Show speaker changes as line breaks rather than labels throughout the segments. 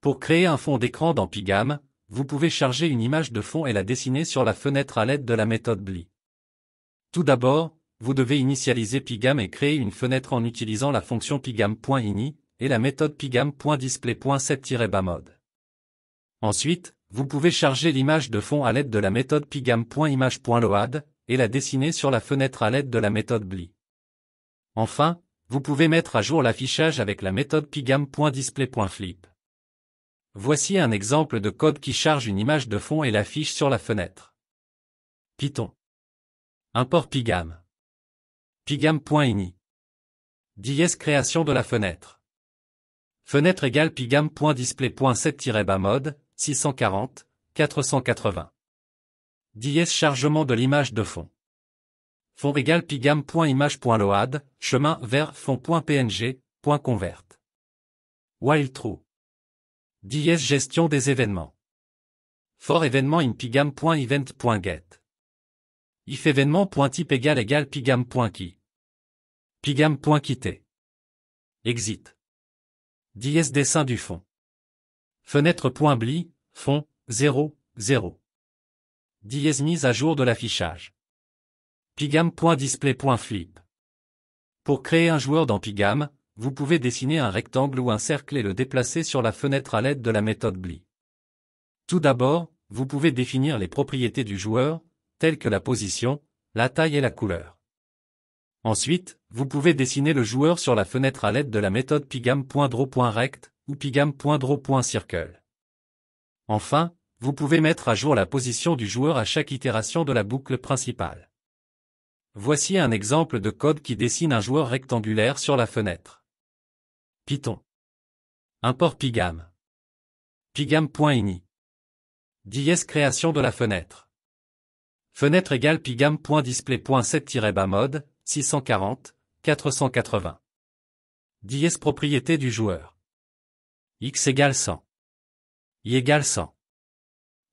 Pour créer un fond d'écran dans Pygame, vous pouvez charger une image de fond et la dessiner sur la fenêtre à l'aide de la méthode BLI. Tout d'abord, vous devez initialiser Pygame et créer une fenêtre en utilisant la fonction pygame.ini et la méthode pygame.display.set-mode. Ensuite, vous pouvez charger l'image de fond à l'aide de la méthode pygame.image.load et la dessiner sur la fenêtre à l'aide de la méthode BLI. Enfin, vous pouvez mettre à jour l'affichage avec la méthode pygame.display.flip. Voici un exemple de code qui charge une image de fond et l'affiche sur la fenêtre. Python. Import Pygame. Pygame.ini. Dièse création de la fenêtre. Fenêtre égale pygame.display.set-mode, 640, 480. Dièse chargement de l'image de fond. Fond égale pygame.image.load, chemin vers fond.png, .convert. While true. Dièse gestion des événements. For événement in pygame.event.get. If événement.type égale pygame.key. Pygame.quitter. Exit. Dièse dessin du fond. Fenêtre.bli, fond, 0, 0. Dièse mise à jour de l'affichage. Pygame.display.flip. Pour créer un joueur dans Pygame, vous pouvez dessiner un rectangle ou un cercle et le déplacer sur la fenêtre à l'aide de la méthode BLI. Tout d'abord, vous pouvez définir les propriétés du joueur, telles que la position, la taille et la couleur. Ensuite, vous pouvez dessiner le joueur sur la fenêtre à l'aide de la méthode pygame.draw.rect ou pygame.draw.circle. Enfin, vous pouvez mettre à jour la position du joueur à chaque itération de la boucle principale. Voici un exemple de code qui dessine un joueur rectangulaire sur la fenêtre. Python. Import Pygame. Pygame.ini. Dièse création de la fenêtre. Fenêtre égale pygame.display.set-mode, 640, 480. Dièse propriété du joueur. X égale 100. Y égale 100.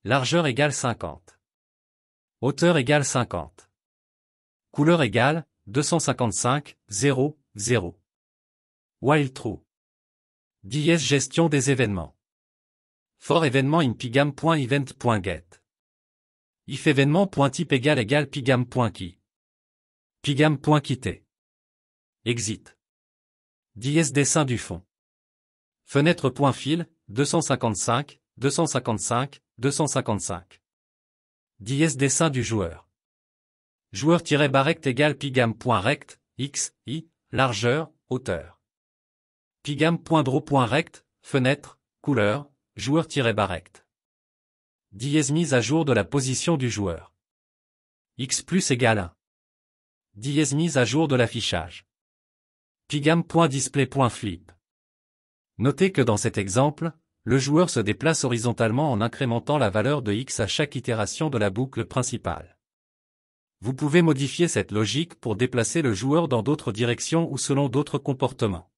Largeur égale 50. Hauteur égale 50. Couleur égale 255, 0, 0. While true. Dièse gestion des événements. For événement in pygame.event.get. If événement.type égale pygame.key. Pygame.quitter. Exit. Dièse dessin du fond. Fenêtre.fil, 255, 255, 255. Dièse dessin du joueur. Joueur-rect égale pygame.rect, x, y, largeur, hauteur. Pygame.draw.rect, fenêtre, couleur, joueur-rect. Dièse mise à jour de la position du joueur. X plus égale 1. Dièse mise à jour de l'affichage. Pygame.display.flip. Notez que dans cet exemple, le joueur se déplace horizontalement en incrémentant la valeur de x à chaque itération de la boucle principale. Vous pouvez modifier cette logique pour déplacer le joueur dans d'autres directions ou selon d'autres comportements.